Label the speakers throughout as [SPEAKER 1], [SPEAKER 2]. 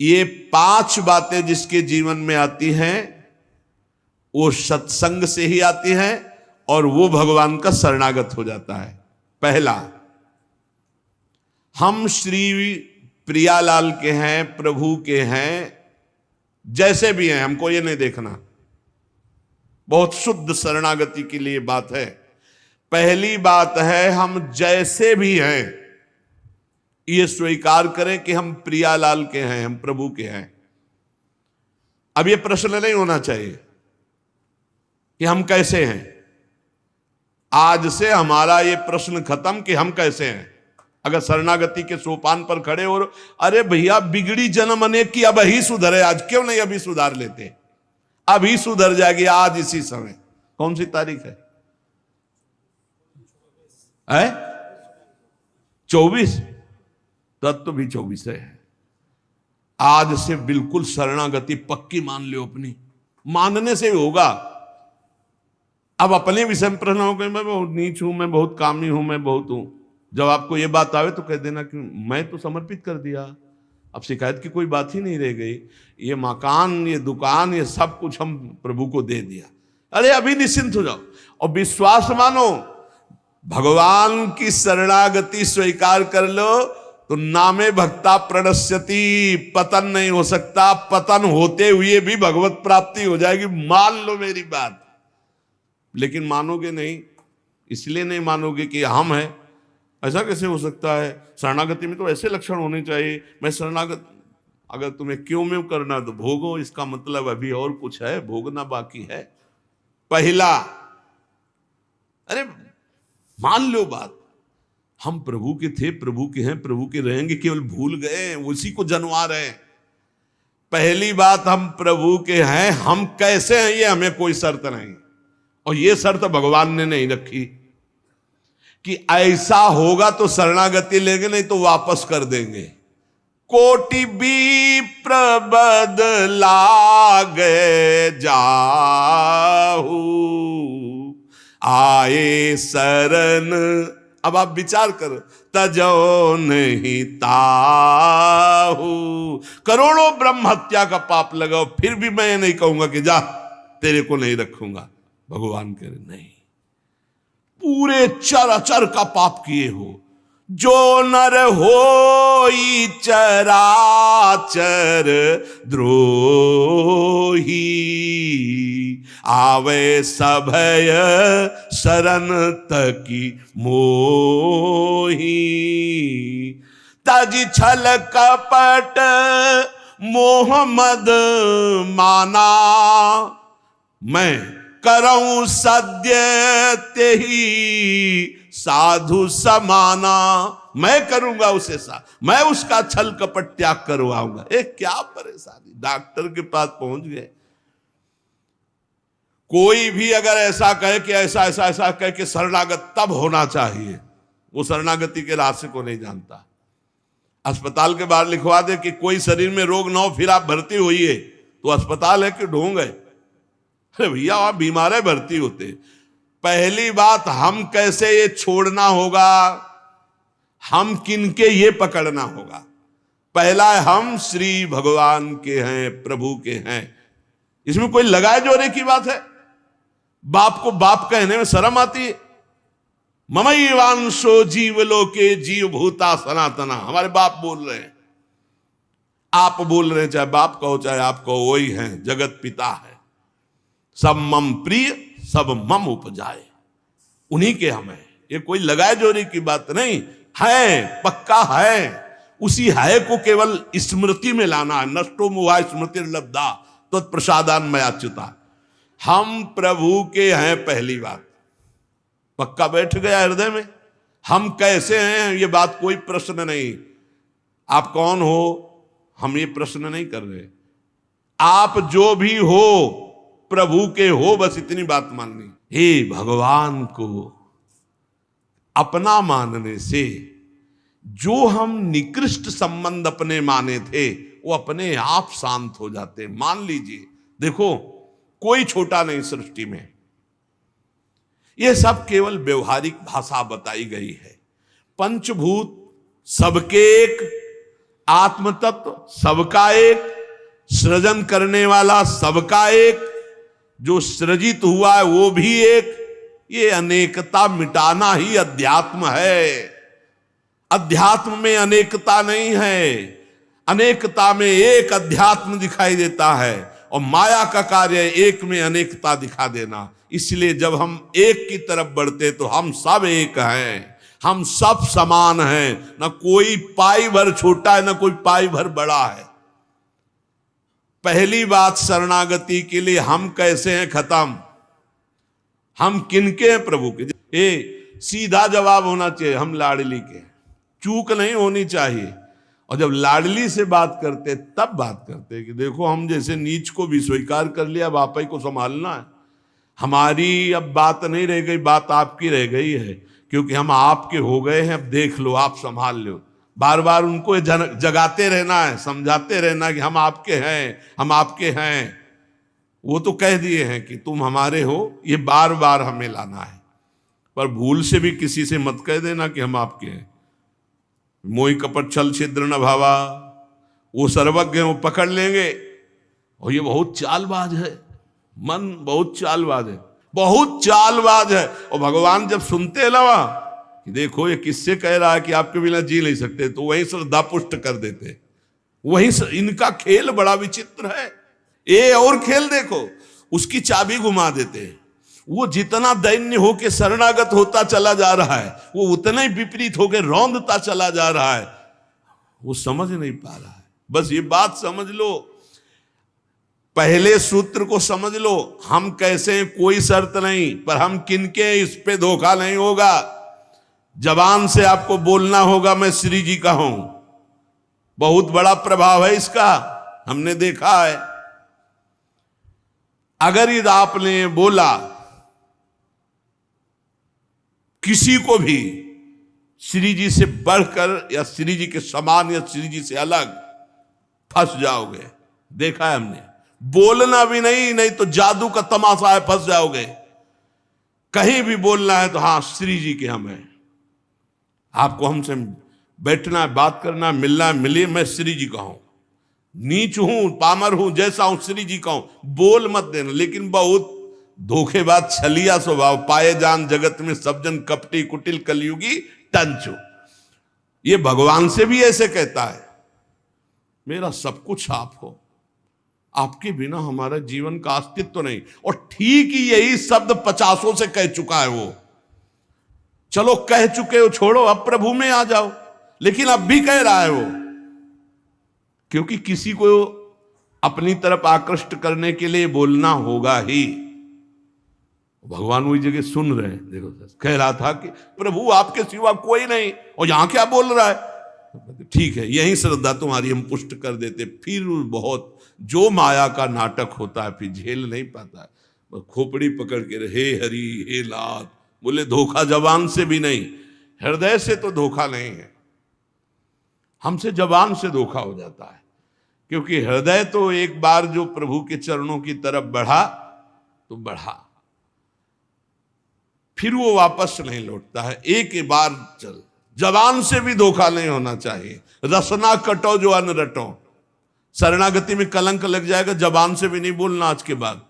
[SPEAKER 1] ये 5 बातें जिसके जीवन में आती हैं वो सत्संग से ही आती हैं और वो भगवान का शरणागत हो जाता है। पहला, हम श्री प्रियालाल के हैं, प्रभु के हैं, जैसे भी हैं, हमको ये नहीं देखना। बहुत शुद्ध शरणागति के लिए बात है। पहली बात है हम जैसे भी हैं ये स्वीकार करें कि हम प्रियालाल के हैं, हम प्रभु के हैं। अब ये प्रश्न नहीं होना चाहिए कि हम कैसे हैं। आज से हमारा ये प्रश्न खत्म कि हम कैसे हैं। अगर शरणागति के सोपान पर खड़े हो, अरे भैया बिगड़ी जन्म अनेक की, अब ही सुधरे, आज क्यों नहीं अभी सुधार लेते, अभी सुधर जाएगी आज इसी समय। कौन सी तारीख है? 24। तत्व भी 24 है। आज से बिल्कुल शरणागति पक्की मान लो अपनी, मानने से होगा। अब अपने विषय में प्रश्न हो गए, मैं बहुत नीच हूं, मैं बहुत कामी हूं, मैं बहुत हूं। जब आपको ये बात आवे तो कह देना कि मैं तो समर्पित कर दिया, अब शिकायत की कोई बात ही नहीं रह गई। ये मकान, ये दुकान, ये सब कुछ हम प्रभु को दे दिया। अरे अभी निश्चिंत हो जाओ और विश्वास मानो, भगवान की शरणागति स्वीकार कर लो तो नामे भक्ता प्रणश्यति, पतन नहीं हो सकता। पतन होते हुए भी भगवत प्राप्ति हो जाएगी, मान लो मेरी बात। लेकिन मानोगे नहीं, इसलिए नहीं मानोगे कि हम हैं। ऐसा कैसे हो सकता है? शरणागति में तो ऐसे लक्षण होने चाहिए। मैं शरणागत, अगर तुम्हें क्यों में करना तो भोगो, इसका मतलब अभी और कुछ है, भोगना बाकी है। पहला, अरे मान लो बात, हम प्रभु के थे, प्रभु के हैं, प्रभु के रहेंगे, केवल भूल गए, उसी को जनवा रहे हैं। पहली बात, हम प्रभु के हैं। हम कैसे हैं ये हमें कोई शर्त नहीं, और ये शर्त भगवान ने नहीं रखी कि ऐसा होगा तो शरणागति लेंगे, नहीं तो वापस कर देंगे। कोटि विप्र बदलागे जाहू, आए शरण। अब आप विचार करो, तजो नहीं ताहू। करोड़ों ब्रह्म हत्या का पाप लगाओ, फिर भी मैं नहीं कहूंगा कि जा तेरे को नहीं रखूंगा। भगवान कह रहे नहीं, पूरे चराचर का पाप किए हो, जो नर होई चराचर द्रोही, आवे सभय शरण तकी मोही। तज छल कपट मोह मद माना, मैं करऊं सद्य तेहि साधु समाना। मैं करूंगा उसे मैं उसका छल कपट त्याग करवाऊंगा। क्या परेशानी, डॉक्टर के पास पहुंच गए। कोई भी अगर ऐसा कहे कि ऐसा ऐसा ऐसा कह के शरणागत तब होना चाहिए, वो शरणागति के रास्ते को नहीं जानता। अस्पताल के बाहर लिखवा दे कि कोई शरीर में रोग ना हो फिर आप भर्ती होइए, तो अस्पताल है कि ढोंग है? अरे भैया आप बीमार है, भर्ती होते। पहली बात, हम कैसे ये छोड़ना होगा, हम किनके ये पकड़ना होगा। पहला है हम श्री भगवान के हैं, प्रभु के हैं। इसमें कोई लगाए जोरे की बात है? बाप को बाप कहने में शर्म आती है। ममैवांशो जीवलोके जीव भूता सनातना, हमारे बाप बोल रहे हैं, आप बोल रहे हैं, चाहे बाप कहो चाहे आप कहो, वही हैं, जगत पिता है। सब मम प्रिय, सब मम उपजाए, उन्हीं के हम हैं। ये कोई लगाए जोरी की बात नहीं है, पक्का है। उसी है को केवल स्मृति में लाना है। नष्टो मुआ स्मृति लब्धा तत्प्रसादान मयाच्युता। हम प्रभु के हैं, पहली बात पक्का बैठ गया हृदय में। हम कैसे हैं ये बात कोई प्रश्न नहीं। आप कौन हो हम ये प्रश्न नहीं कर रहे। आप जो भी हो प्रभु के हो, बस इतनी बात माननी। हे भगवान को अपना मानने से जो हम निकृष्ट संबंध अपने माने थे वो अपने आप शांत हो जाते। मान लीजिए, देखो कोई छोटा नहीं सृष्टि में, यह सब केवल व्यवहारिक भाषा बताई गई है। पंचभूत सबके एक, आत्म तत्व सबका एक, सृजन करने वाला सबका एक, जो सृजित हुआ है वो भी एक। ये अनेकता मिटाना ही अध्यात्म है। अध्यात्म में अनेकता नहीं है, अनेकता में एक अध्यात्म दिखाई देता है, और माया का कार्य एक में अनेकता दिखा देना। इसलिए जब हम एक की तरफ बढ़ते तो हम सब एक हैं, हम सब समान हैं, ना कोई पाई भर छोटा है ना कोई पाई भर बड़ा है। पहली बात शरणागति के लिए हम कैसे हैं खत्म, हम किनके हैं प्रभु के। सीधा जवाब होना चाहिए, हम लाडली के, चूक नहीं होनी चाहिए। और जब लाडली से बात करते तब बात करते कि देखो हम जैसे नीच को भी स्वीकार कर लिया, अब आप ही को संभालना है। हमारी अब बात नहीं रह गई, बात आपकी रह गई है, क्योंकि हम आपके हो गए हैं। अब देख लो, आप संभाल लो। बार बार उनको जगाते रहना है, समझाते रहना कि हम आपके हैं, हम आपके हैं। वो तो कह दिए हैं कि तुम हमारे हो, ये बार बार हमें लाना है। पर भूल से भी किसी से मत कह देना कि हम आपके हैं। मोहि कपट छल छिद्र न भावा, वो सर्वज्ञ हैं, वो पकड़ लेंगे। और ये बहुत चालबाज है, मन बहुत चालबाज है, बहुत चालबाज है। और भगवान जब सुनते लवा कि देखो ये किससे कह रहा है कि आपके बिना जी नहीं सकते, तो वहीं श्रद्धा पुष्ट कर देते। वहीं इनका खेल बड़ा विचित्र है। ये और खेल देखो, उसकी चाबी घुमा देते। वो जितना दैन्य होके शरणागत होता चला जा रहा है, वो उतना ही विपरीत होके रौंदता चला जा रहा है। वो समझ नहीं पा रहा है। बस ये बात समझ लो, पहले सूत्र को समझ लो, हम कैसे हैं कोई शर्त नहीं, पर हम किनके इस पे धोखा नहीं होगा। जबान से आपको बोलना होगा मैं श्री जी का हूं, बहुत बड़ा प्रभाव है इसका, हमने देखा है। अगर यदि आपने बोला किसी को भी श्री जी से बढ़कर या श्री जी के समान या श्री जी से अलग, फंस जाओगे। देखा है हमने। बोलना भी नहीं, नहीं तो जादू का तमाशा है, फंस जाओगे। कहीं भी बोलना है तो हाँ श्री जी के हम हैं, आपको हमसे बैठना है, बात करना है, मिलना है, मिलिए, मैं श्री जी का हूं, नीच हूं, पामर हूं, जैसा हूं श्री जी का हूं, बोल मत देना। लेकिन बहुत धोखेबाज छलिया स्वभाव, पाए जान जगत में सब जन कपटी कुटिल कलयुगी टंचू। ये भगवान से भी ऐसे कहता है, मेरा सब कुछ आप हो, आपके बिना हमारा जीवन का अस्तित्व नहीं। और ठीक ही यही शब्द 50 से कह चुका है वो। चलो कह चुके हो, छोड़ो, अब प्रभु में आ जाओ। लेकिन अब भी कह रहा है वो, क्योंकि किसी को अपनी तरफ आकृष्ट करने के लिए बोलना होगा ही। भगवान वही जगह सुन रहे हैं। देखो कह रहा था कि प्रभु आपके सिवा कोई नहीं, और यहां क्या बोल रहा है। ठीक है, यही श्रद्धा तुम्हारी हम पुष्ट कर देते। फिर बहुत जो माया का नाटक होता है, फिर झेल नहीं पाता है, खोपड़ी पकड़ के हे हरि हे लात। बोले धोखा जबान से भी नहीं, हृदय से तो धोखा नहीं है, हमसे जबान से धोखा हो जाता है। क्योंकि हृदय तो एक बार जो प्रभु के चरणों की तरफ बढ़ा तो बढ़ा, फिर वो वापस नहीं लौटता है। एक बार चल, जबान से भी धोखा नहीं होना चाहिए। रसना कटो जो अन्न रटो, शरणागति में कलंक लग जाएगा। जबान से भी नहीं बोलना आज के बाद,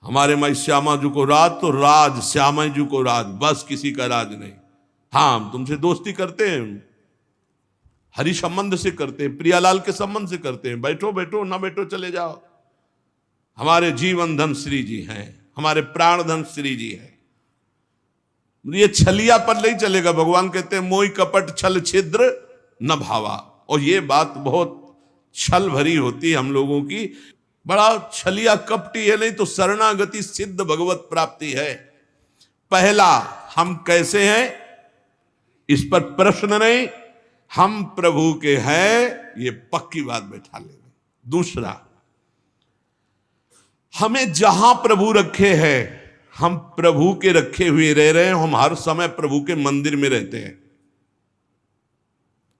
[SPEAKER 1] हमारे माई श्यामा जी को राज तो राज, श्यामा जी को राज, बस किसी का राज नहीं। हाँ हम तुमसे दोस्ती करते हैं, हरि संबंध से करते हैं, प्रियालाल के संबंध से करते हैं, बैठो बैठो, ना बैठो चले जाओ। हमारे जीवन धन श्री जी हैं, हमारे प्राण धन श्री जी हैं। ये छलिया पर नहीं चलेगा। भगवान कहते हैं मोहि कपट छल छिद्र न भावा। और ये बात बहुत छल भरी होती है हम लोगों की, बड़ा छलिया कपटी है। नहीं तो शरणागति सिद्ध भगवत प्राप्ति है। पहला, हम कैसे हैं इस पर प्रश्न नहीं, हम प्रभु के हैं, ये पक्की बात बैठा लेंगे। दूसरा, हमें जहां प्रभु रखे हैं, हम प्रभु के रखे हुए रह रहे हैं। हम हर समय प्रभु के मंदिर में रहते हैं,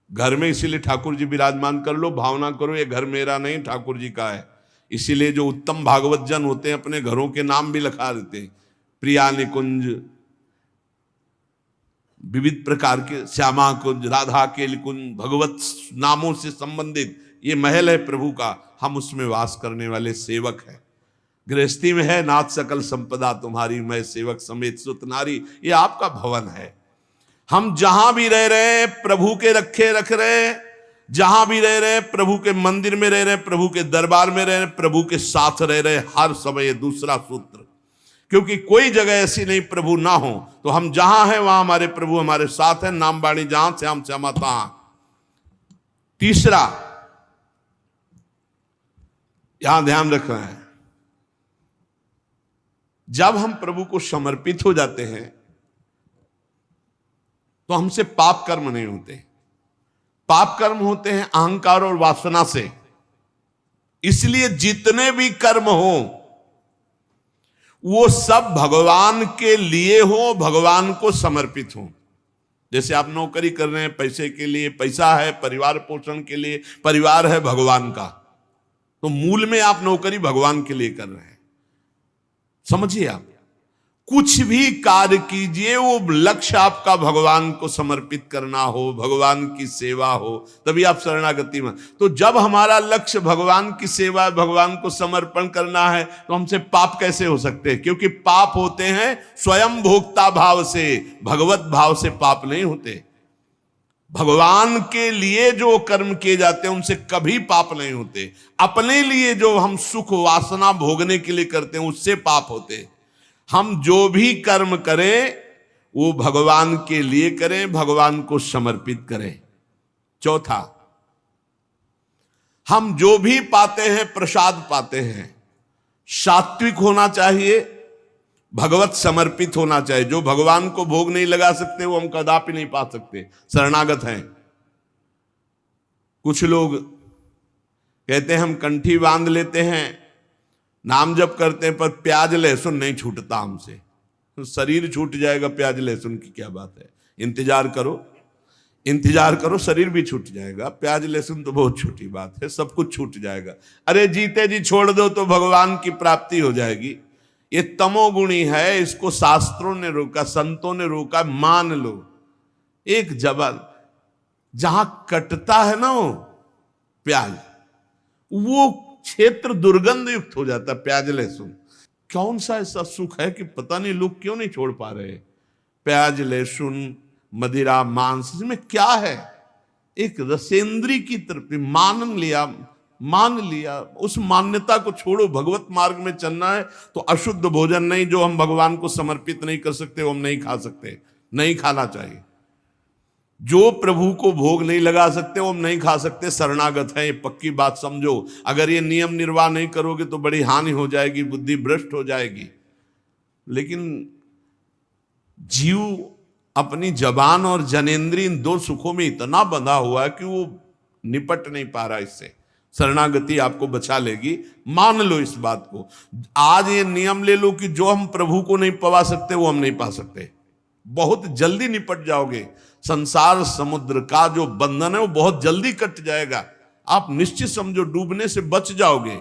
[SPEAKER 1] घर में। इसीलिए ठाकुर जी विराजमान कर लो, भावना करो ये घर मेरा नहीं ठाकुर जी का है। इसीलिए जो उत्तम भागवत जन होते हैं अपने घरों के नाम भी लिखा देते हैं, प्रिया निकुंज, विविध प्रकार के श्यामा कुंज, राधा केल कुंज, भगवत नामों से संबंधित ये महल है प्रभु का, हम उसमें वास करने वाले सेवक हैं। गृहस्थी में है नाथ सकल संपदा तुम्हारी, मैं सेवक समेत सुत नारी, ये आपका भवन है। हम जहां भी रह रहे हैं प्रभु के रखे रख रहे हैं, जहां भी रह रहे हैं प्रभु के मंदिर में रह रहे हैं, प्रभु के दरबार में रह रहे हैं, प्रभु के साथ रह रहे हैं हर समय। दूसरा सूत्र, क्योंकि कोई जगह ऐसी नहीं प्रभु ना हो, तो हम जहां हैं वहां हमारे प्रभु हमारे साथ हैं। नाम बाणी जहां श्याम श्यामा तहां। तीसरा यहां ध्यान रखना है, जब हम प्रभु को समर्पित हो जाते हैं तो हमसे पाप कर्म नहीं होते। पाप कर्म होते हैं अहंकार और वासना से। इसलिए जितने भी कर्म हो वो सब भगवान के लिए हो, भगवान को समर्पित हो। जैसे आप नौकरी कर रहे हैं पैसे के लिए, पैसा है परिवार पोषण के लिए, परिवार है भगवान का, तो मूल में आप नौकरी भगवान के लिए कर रहे हैं। समझिए, आप कुछ भी कार्य कीजिए वो लक्ष्य आपका भगवान को समर्पित करना हो, भगवान की सेवा हो, तभी आप शरणागति में। तो जब हमारा लक्ष्य भगवान की सेवा, भगवान को समर्पण करना है, तो हमसे पाप कैसे हो सकते हैं? क्योंकि पाप होते हैं स्वयं भोक्ता भाव से, भगवत भाव से पाप नहीं होते। भगवान के लिए जो कर्म किए जाते हैं उनसे कभी पाप नहीं होते। अपने लिए जो हम सुख वासना भोगने के लिए करते हैं उससे पाप होते। हम जो भी कर्म करें वो भगवान के लिए करें, भगवान को समर्पित करें। चौथा, हम जो भी पाते हैं प्रसाद पाते हैं, सात्विक होना चाहिए, भगवत समर्पित होना चाहिए। जो भगवान को भोग नहीं लगा सकते वो हम कदापि नहीं पा सकते, शरणागत हैं। कुछ लोग कहते हैं हम कंठी बांध लेते हैं, नाम जप करते हैं, पर प्याज लहसुन नहीं छूटता हमसे। तो शरीर छूट जाएगा, प्याज लहसुन की क्या बात है? इंतजार करो, इंतजार करो, शरीर भी छूट जाएगा। प्याज लहसुन तो बहुत छोटी बात है, सब कुछ छूट जाएगा। अरे जीते जी छोड़ दो तो भगवान की प्राप्ति हो जाएगी। ये तमोगुणी है, इसको शास्त्रों ने रोका, संतों ने रोका। मान लो एक जबल जहां कटता है ना वो प्याज, वो क्षेत्र दुर्गंध युक्त हो जाता है। प्याज लहसुन कौन सा ऐसा सुख है कि पता नहीं लोग क्यों नहीं छोड़ पा रहे? प्याज लहसुन, मदिरा, मांस, इसमें क्या है? एक रसेंद्री की तरफ मान लिया, उस मान्यता को छोड़ो। भगवत मार्ग में चलना है तो अशुद्ध भोजन नहीं, जो हम भगवान को समर्पित नहीं कर सकते वो हम नहीं खा सकते, नहीं खाना चाहिए। जो प्रभु को भोग नहीं लगा सकते वो हम नहीं खा सकते, शरणागत है। ये पक्की बात समझो। अगर ये नियम निर्वाह नहीं करोगे तो बड़ी हानि हो जाएगी, बुद्धि भ्रष्ट हो जाएगी। लेकिन जीव अपनी जबान और जनेंद्रिय इन दो सुखों में इतना बंधा हुआ है कि वो निपट नहीं पा रहा इससे। शरणागति आपको बचा लेगी, मान लो इस बात को। आज ये नियम ले लो कि जो हम प्रभु को नहीं पवा सकते वो हम नहीं पा सकते। बहुत जल्दी निपट जाओगे। संसार समुद्र का जो बंधन है वो बहुत जल्दी कट जाएगा। आप निश्चित समझो, डूबने से बच जाओगे।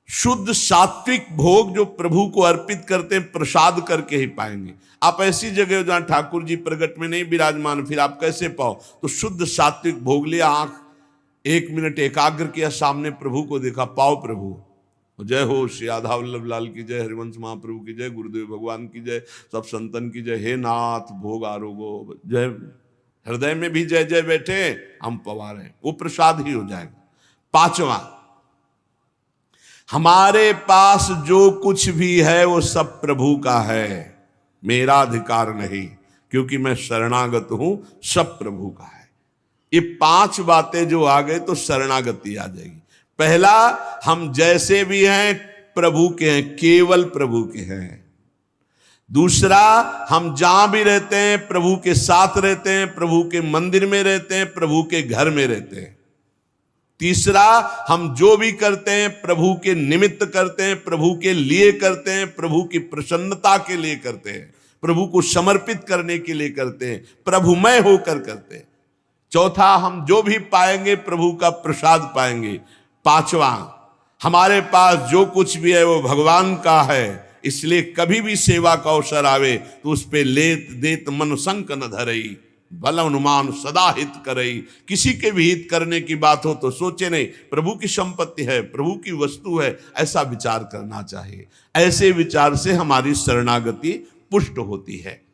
[SPEAKER 1] शुद्ध सात्विक भोग जो प्रभु को अर्पित करते हैं प्रसाद करके ही पाएंगे। आप ऐसी जगह जहां ठाकुर जी प्रगट में नहीं विराजमान, फिर आप कैसे पाओ? तो शुद्ध सात्विक भोग लिया, आंख 1 मिनट एकाग्र किया, सामने प्रभु को देखा, पाओ प्रभु। जय हो श्री राधा वल्लभ लाल की जय, हरिवंश महाप्रभु की जय, गुरुदेव भगवान की जय, सब संतन की जय। हे नाथ भोग आरोगो जय। हृदय में भी जय जय बैठे, हम पवा रहे हैं, वो प्रसाद ही हो जाएगा। पांचवा, हमारे पास जो कुछ भी है वो सब प्रभु का है, मेरा अधिकार नहीं, क्योंकि मैं शरणागत हूं, सब प्रभु का है। ये 5 बातें जो आ गए तो शरणागति आ जाएगी। पहला, हम जैसे भी हैं प्रभु के हैं, केवल प्रभु के हैं। दूसरा, हम जहां भी रहते हैं प्रभु के साथ रहते हैं, प्रभु के मंदिर में रहते हैं, प्रभु के घर में रहते हैं। तीसरा, हम जो भी करते हैं प्रभु के निमित्त करते हैं, प्रभु के लिए करते हैं, प्रभु की प्रसन्नता के लिए करते हैं, प्रभु को समर्पित करने के लिए करते हैं, प्रभुमय होकर करते हैं। चौथा, हम जो भी पाएंगे प्रभु का प्रसाद पाएंगे। पांचवा, हमारे पास जो कुछ भी है वो भगवान का है, इसलिए कभी भी सेवा का अवसर आवे तो उस पे लेत देत मन संक न धरई, बल अनुमान सदा हित करई। किसी के भी हित करने की बात हो तो सोचे नहीं, प्रभु की संपत्ति है, प्रभु की वस्तु है, ऐसा विचार करना चाहिए। ऐसे विचार से हमारी शरणागति पुष्ट होती है।